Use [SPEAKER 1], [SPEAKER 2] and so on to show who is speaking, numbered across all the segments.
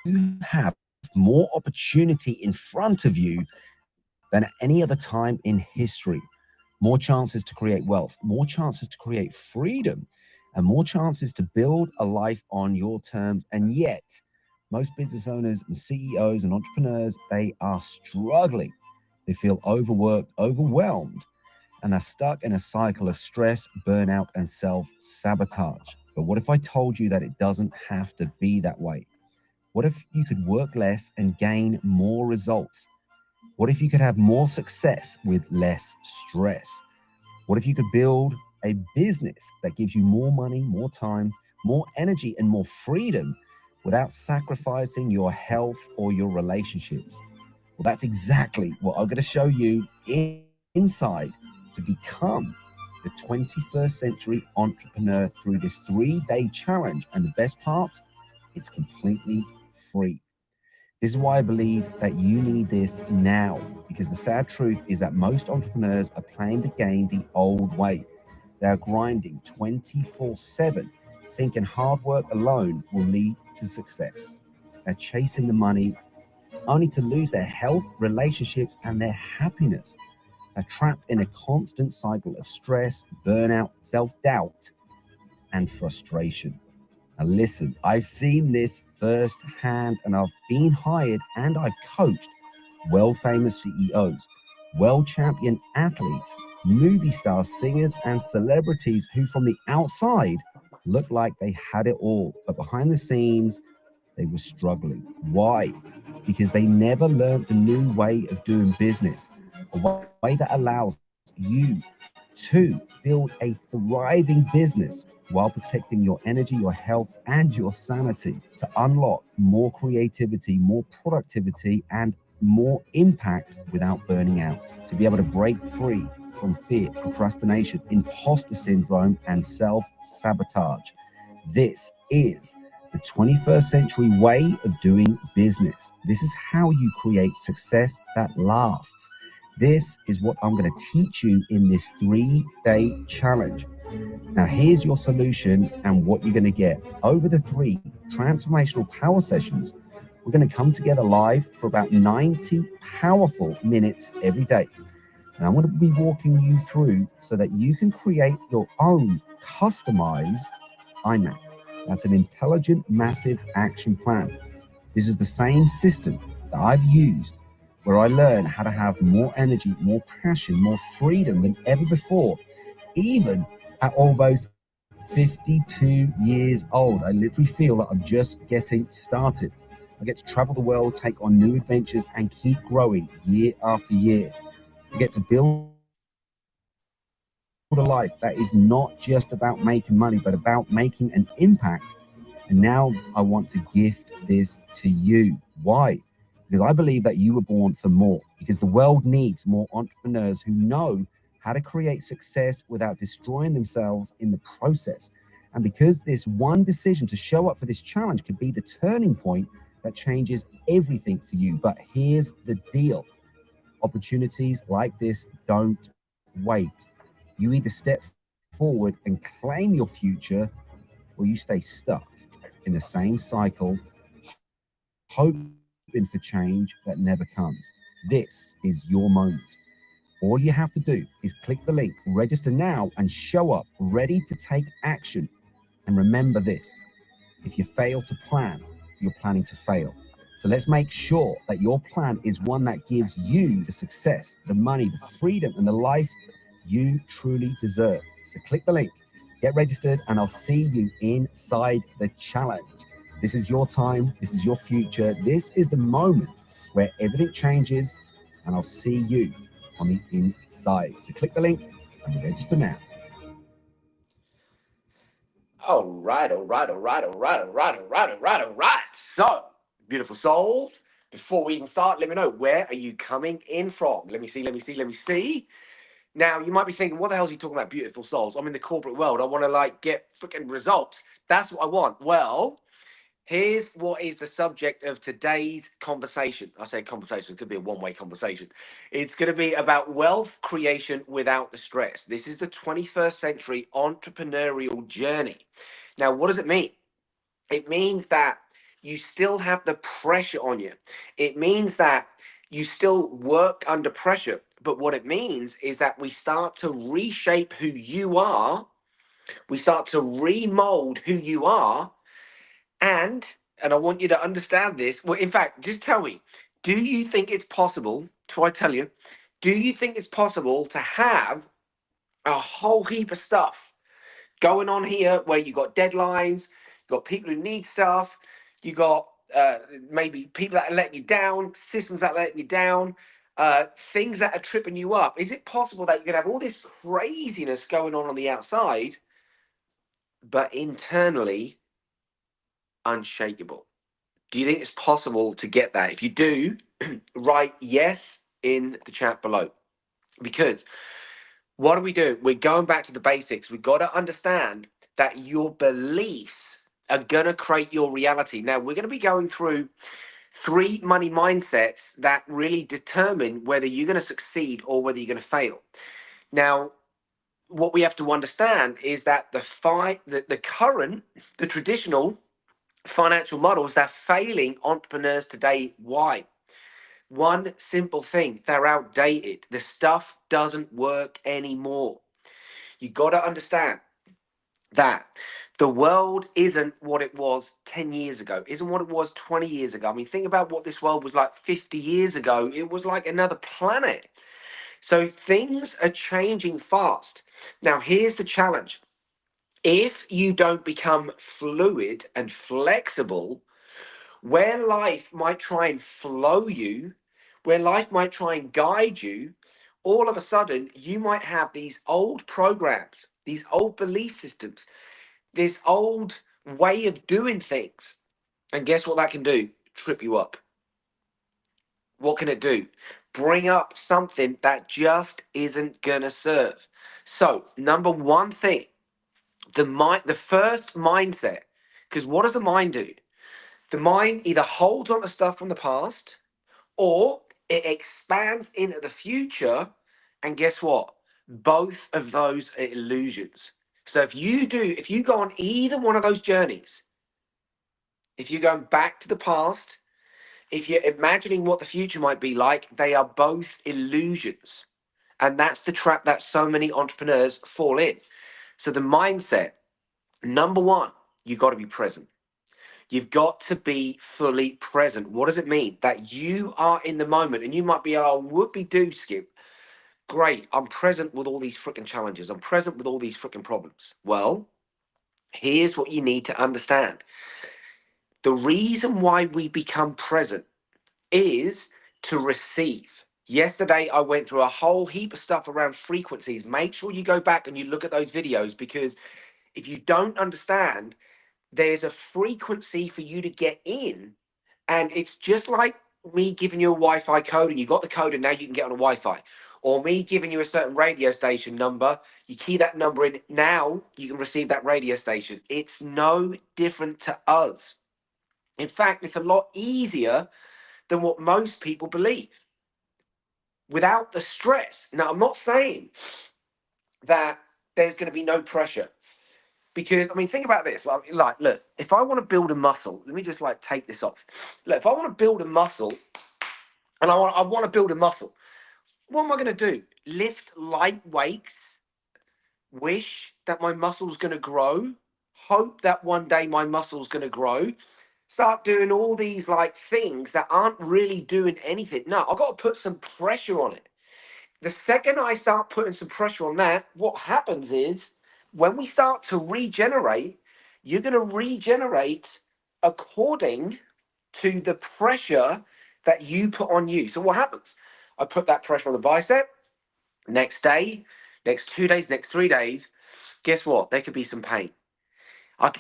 [SPEAKER 1] You have more opportunity in front of you than at any other time in history. More chances to create wealth, more chances to create freedom, and more chances to build a life on your terms. And yet, most business owners and CEOs and entrepreneurs, they are struggling. They feel overworked, overwhelmed, and are stuck in a cycle of stress, burnout, and self-sabotage. But what if I told you that it doesn't have to be that way? What if you could work less and gain more results? What if you could have more success with less stress? What if you could build a business that gives you more money, more time, more energy, and more freedom without sacrificing your health or your relationships? Well, that's exactly what I'm going to show you inside to become the 21st century entrepreneur through this 3-day challenge. And the best part, it's completely free. This is why I believe that you need this now, because the sad truth is that most entrepreneurs are playing the game the old way. They are grinding 24/7, thinking hard work alone will lead to success. They're chasing the money only to lose their health, relationships, and their happiness. They're trapped in a constant cycle of stress, burnout, self-doubt, and frustration. Now listen, I've seen this firsthand, and I've been hired and I've coached world famous CEOs, world champion athletes, movie stars, singers, and celebrities who from the outside looked like they had it all, but behind the scenes, they were struggling. Why? Because they never learned the new way of doing business, a way that allows you to build a thriving business while protecting your energy, your health, and your sanity to unlock more creativity, more productivity, and more impact without burning out, to be able to break free from fear, procrastination, imposter syndrome, and self-sabotage. This is the 21st century way of doing business. This is how you create success that lasts. This is what I'm going to teach you in this 3-day challenge. Now, here's your solution and what you're going to get. Over the 3 transformational power sessions, we're going to come together live for about 90 powerful minutes every day. And I'm going to be walking you through so that you can create your own customized IMAP. That's an intelligent, massive action plan. This is the same system that I've used where I learned how to have more energy, more passion, more freedom than ever before, even at almost 52 years old. I literally feel like I'm just getting started. I get to travel the world, take on new adventures, and keep growing year after year. I get to build a life that is not just about making money, but about making an impact. And now I want to gift this to you. Why? Because I believe that you were born for more, because the world needs more entrepreneurs who know how to create success without destroying themselves in the process. And because this one decision to show up for this challenge could be the turning point that changes everything for you. But here's the deal. Opportunities like this don't wait. You either step forward and claim your future, or you stay stuck in the same cycle, hoping for change that never comes. This is your moment. All you have to do is click the link, register now, and show up ready to take action. And remember this, if you fail to plan, you're planning to fail. So let's make sure that your plan is one that gives you the success, the money, the freedom, and the life you truly deserve. So click the link, get registered, and I'll see you inside the challenge. This is your time. This is your future. This is the moment where everything changes, and I'll see you on the inside. So click the link and register now.
[SPEAKER 2] All right, all right, all right, all right, all right, all right, all right, all right. So, beautiful souls, before we even start, let me know, where are you coming in from? Let me see, let me see, let me see. Now, you might be thinking, what the hell is he talking about, beautiful souls? I'm in the corporate world. I want to like get freaking results. That's what I want. Well, here's what is the subject of today's conversation. I say conversation, it could be a one-way conversation. It's going to be about wealth creation without the stress. This is the 21st century entrepreneurial journey. Now, what does it mean? It means that you still have the pressure on you. It means that you still work under pressure. But what it means is that we start to reshape who you are. We start to remold who you are. And I want you to understand this. Well, in fact, just tell me, do you think it's possible, before I tell you, do you think it's possible to have a whole heap of stuff going on here where you got deadlines, you got people who need stuff, you got maybe people that are letting you down, systems that are letting you down, things that are tripping you up? Is it possible that you can have all this craziness going on the outside, but internally unshakable? Do you think it's possible to get that? If you do, write yes in the chat below. Because what do we do? We're going back to the basics. We've got to understand that your beliefs are going to create your reality. Now, we're going to be going through 3 money mindsets that really determine whether you're going to succeed or whether you're going to fail. Now, what we have to understand is that the current, the traditional financial models, they're failing entrepreneurs today. Why? One simple thing: they're outdated. The stuff doesn't work anymore. You got to understand that the world isn't what it was 10 years ago, isn't what it was 20 years ago. I mean, think about what this world was like 50 years ago. It was like another planet. So things are changing fast. Now, here's the challenge. If you don't become fluid and flexible, where life might try and flow you, where life might try and guide you, all of a sudden you might have these old programs, these old belief systems, this old way of doing things. And guess what that can do? Trip you up. What can it do? Bring up something that just isn't gonna serve. So, number one thing, the first mindset, because what does the mind do? The mind either holds on to stuff from the past or it expands into the future. And guess what? Both of those are illusions. So if you go on either one of those journeys, if you're going back to the past, if you're imagining what the future might be like, they are both illusions. And that's the trap that so many entrepreneurs fall in. So the mindset, number one, you got to be present. You've got to be fully present. What does it mean? That you are in the moment. And you might be, oh, whoopie doo, Skip. Great. I'm present with all these freaking challenges. I'm present with all these freaking problems. Well, here's what you need to understand. The reason why we become present is to receive. Yesterday, I went through a whole heap of stuff around frequencies. Make sure you go back and you look at those videos, because if you don't understand, there's a frequency for you to get in, and it's just like me giving you a Wi-Fi code, and you got the code and now you can get on a Wi-Fi, or me giving you a certain radio station number, you key that number in, now you can receive that radio station. It's no different to us. In fact, it's a lot easier than what most people believe, without the stress. Now, I'm not saying that there's going to be no pressure. Because I mean, think about this. Like, look, if I want to build a muscle, let me just like take this off. Look, if I want to build a muscle, and I want to build a muscle, what am I going to do? Lift light weights, wish that my muscle's going to grow, hope that one day my muscle's going to grow, start doing all these like things that aren't really doing anything. No, I've got to put some pressure on it. The second I start putting some pressure on that, what happens is when we start to regenerate, you're going to regenerate according to the pressure that you put on you. So what happens? I put that pressure on the bicep. Next day, next 2 days, next 3 days, guess what? There could be some pain.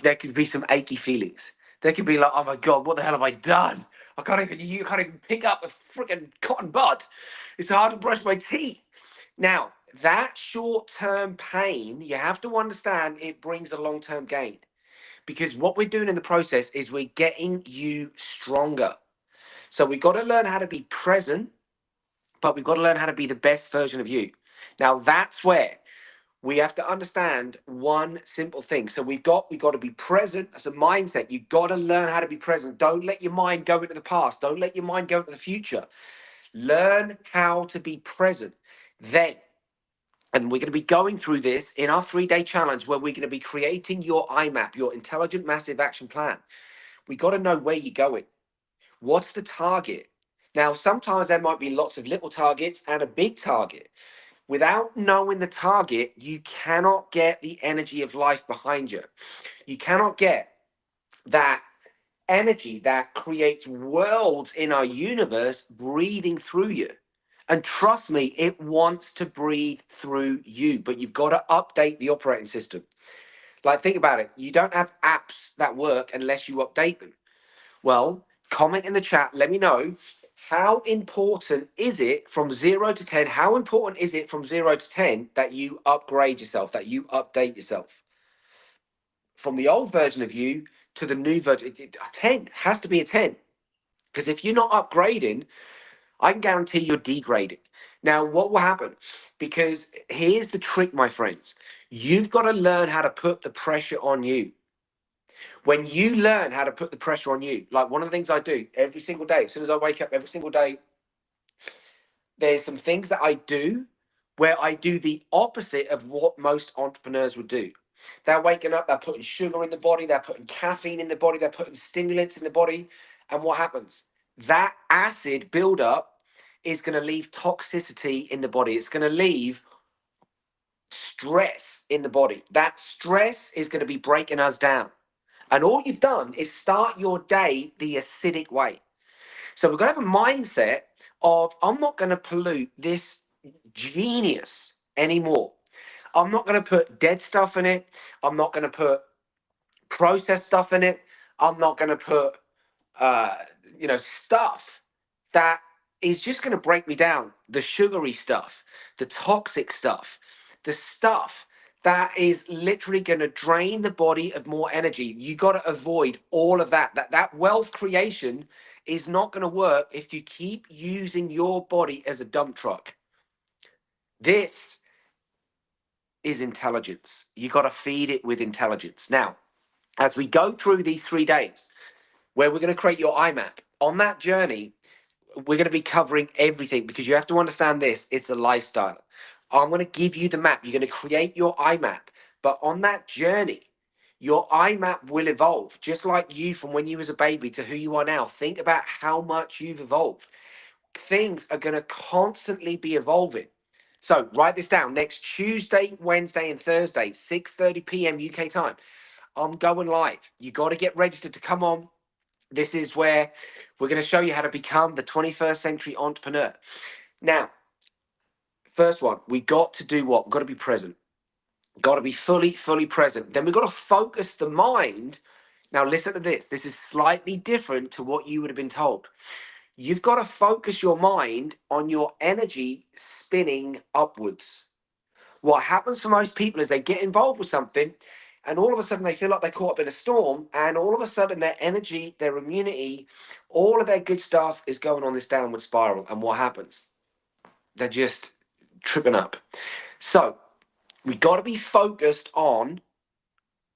[SPEAKER 2] There could be some achy feelings. There could be like, oh my God, what the hell have I done? You can't even pick up a freaking cotton bud. It's hard to brush my teeth. Now, that short-term pain, you have to understand it brings a long-term gain. Because what we're doing in the process is we're getting you stronger. So we've got to learn how to be present, but we've got to learn how to be the best version of you. Now that's where we have to understand one simple thing. So we've got to be present as a mindset. You've got to learn how to be present. Don't let your mind go into the past. Don't let your mind go into the future. Learn how to be present. Then, and we're going to be going through this in our 3-day challenge where we're going to be creating your IMAP, your Intelligent Massive Action Plan. We got to know where you're going. What's the target? Now, sometimes there might be lots of little targets and a big target. Without knowing the target, you cannot get the energy of life behind you. You cannot get that energy that creates worlds in our universe breathing through you. And trust me, it wants to breathe through you, but you've got to update the operating system. Like, think about it. You don't have apps that work unless you update them. Well, comment in the chat. Let me know, how important is it from 0 to 10? How important is it from 0 to 10 that you upgrade yourself, that you update yourself? From the old version of you to the new version, a 10 has to be a 10. Because if you're not upgrading, I can guarantee you're degrading. Now, what will happen? Because here's the trick, my friends. You've got to learn how to put the pressure on you. When you learn how to put the pressure on you, like one of the things I do every single day, as soon as I wake up every single day, there's some things that I do where I do the opposite of what most entrepreneurs would do. They're waking up, they're putting sugar in the body, they're putting caffeine in the body, they're putting stimulants in the body. And what happens? That acid buildup is going to leave toxicity in the body. It's going to leave stress in the body. That stress is going to be breaking us down. And all you've done is start your day the acidic way. So we've got to have a mindset of, I'm not going to pollute this genius anymore. I'm not going to put dead stuff in it. I'm not going to put processed stuff in it. I'm not going to put, uh, stuff that is just going to break me down. The sugary stuff, the toxic stuff, the stuff that is literally going to drain the body of more energy. You got to avoid all of that. That wealth creation is not going to work if you keep using your body as a dump truck. This is intelligence. You got to feed it with intelligence. Now, as we go through these 3 days, where we're going to create your IMAP, on that journey, we're going to be covering everything, because you have to understand this. It's a lifestyle. I'm going to give you the map. You're going to create your IMAP. But on that journey, your IMAP will evolve, just like you from when you was a baby to who you are now. Think about how much you've evolved. Things are going to constantly be evolving. So write this down. Next Tuesday, Wednesday, and Thursday, 6:30 p.m. UK time, I'm going live. You got to get registered to come on. This is where we're going to show you how to become the 21st century entrepreneur. Now, first one, we got to do what? Got to be present. Got to be fully present. Then we've got to focus the mind. Now, listen to this. This is slightly different to what you would have been told. You've got to focus your mind on your energy spinning upwards. What happens for most people is they get involved with something, and all of a sudden they feel like they're caught up in a storm, and all of a sudden their energy, their immunity, all of their good stuff is going on this downward spiral. And what happens? They're just tripping up. So we got to be focused on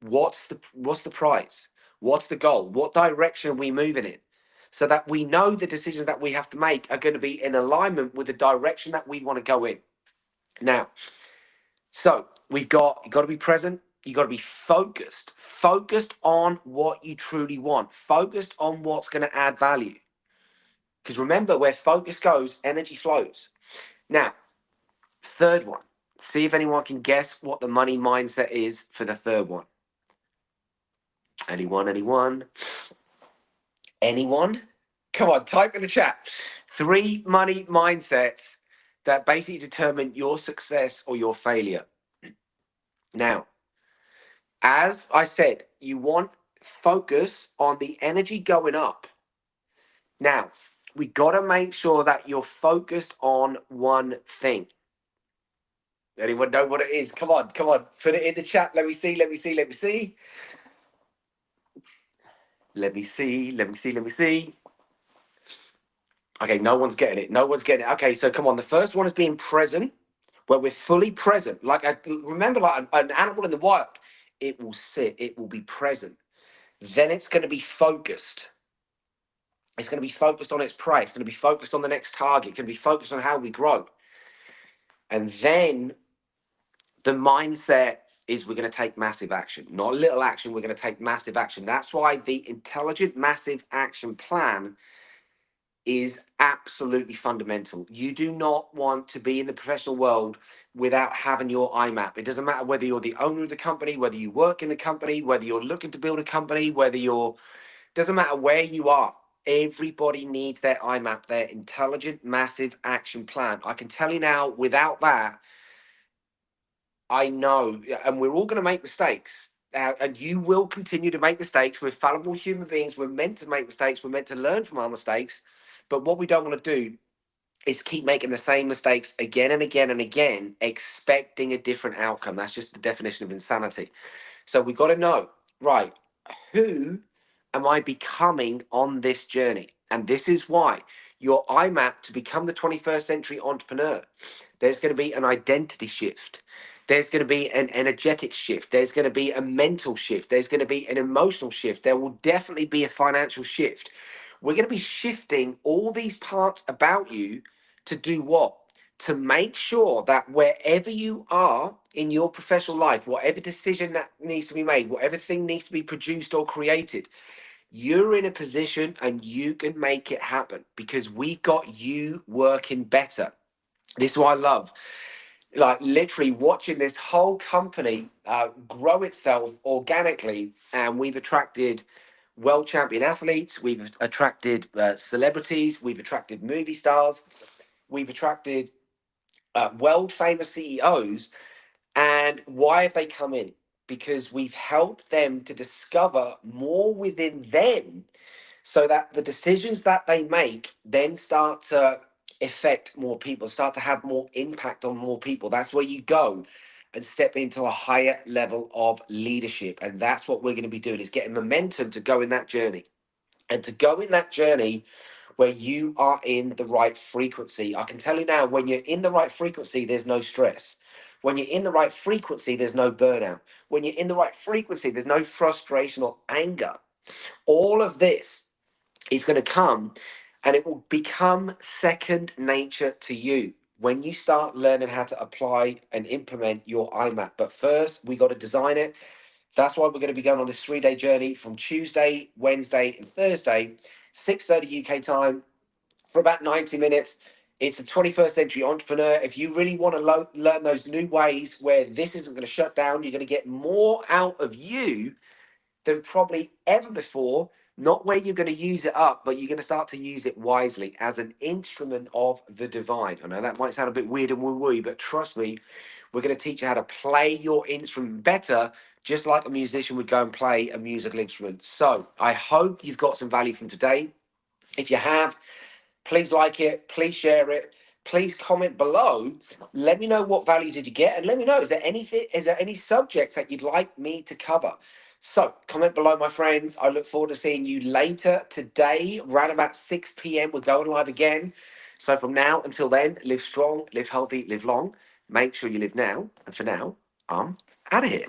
[SPEAKER 2] what's the prize, what's the goal, what direction are we moving in, so that we know the decisions that we have to make are going to be in alignment with the direction that we want to go in. Now, so you got to be present. You got to be focused on what you truly want, focused on what's going to add value. Because remember, where focus goes, energy flows. Now, third one, see if anyone can guess what the money mindset is for the third one. Anyone? Come on, type in the chat. 3 money mindsets that basically determine your success or your failure. Now, as I said, you want focus on the energy going up. Now, we got to make sure that you're focused on one thing. Anyone know what it is? Come on, come on. Put it in the chat. Let me see, let me see, let me see. Let me see, let me see, let me see. Okay, no one's getting it. No one's getting it. Okay, so come on. The first one is being present, where we're fully present. Like, remember, like an animal in the wild, it will sit, it will be present. Then it's going to be focused. It's going to be focused on its prey. It's going to be focused on the next target. It's going to be focused on how we grow. And then the mindset is we're going to take massive action, not little action. We're going to take massive action. That's why the intelligent massive action plan is absolutely fundamental. You do not want to be in the professional world without having your IMAP. It doesn't matter whether you're the owner of the company, whether you work in the company, whether you're looking to build a company, whether you're, doesn't matter where you are. Everybody needs their IMAP, their intelligent massive action plan. I can tell you now, without that, I know, and we're all going to make mistakes. And you will continue to make mistakes. We're fallible human beings. We're meant to make mistakes. We're meant to learn from our mistakes. But what we don't want to do is keep making the same mistakes again and again and again, expecting a different outcome. That's just the definition of insanity. So we've got to know, right, who am I becoming on this journey? And this is why your IMAP to become the 21st century entrepreneur, there's going to be an identity shift. There's going to be an energetic shift. There's going to be a mental shift. There's going to be an emotional shift. There will definitely be a financial shift. We're going to be shifting all these parts about you to do what? To make sure that wherever you are in your professional life, whatever decision that needs to be made, whatever thing needs to be produced or created, you're in a position and you can make it happen because we got you working better. This is what I love. Like literally watching this whole company grow itself organically, and we've attracted world champion athletes, we've attracted celebrities, we've attracted movie stars, we've attracted world famous CEOs. And why have they come in? Because we've helped them to discover more within them so that the decisions that they make then start to affect more people, start to have more impact on more people. That's where you go and step into a higher level of leadership. And that's what we're going to be doing, is getting momentum to go in that journey. And to go in that journey where you are in the right frequency. I can tell you now, when you're in the right frequency, there's no stress. When you're in the right frequency, there's no burnout. When you're in the right frequency, there's no frustration or anger. All of this is going to come and it will become second nature to you when you start learning how to apply and implement your IMAP. But first, we got to design it. That's why we're going to be going on this 3-day journey from Tuesday, Wednesday, and Thursday, 6:30 UK time, for about 90 minutes. It's a 21st century entrepreneur. If you really want to learn those new ways where this isn't going to shut down, you're going to get more out of you than probably ever before. Not where you're going to use it up, but you're going to start to use it wisely as an instrument of the divine. I know that might sound a bit weird and woo-woo, but trust me, we're going to teach you how to play your instrument better, just like a musician would go and play a musical instrument. So I hope you've got some value from today. If you have, please like it, please share it, please comment below. Let me know what value did you get, and let me know, is there any subjects that you'd like me to cover? So comment below, my friends. I look forward to seeing you later today, around about 6 p.m. We're going live again. So from now until then, live strong, live healthy, live long. Make sure you live now. And for now, I'm out of here.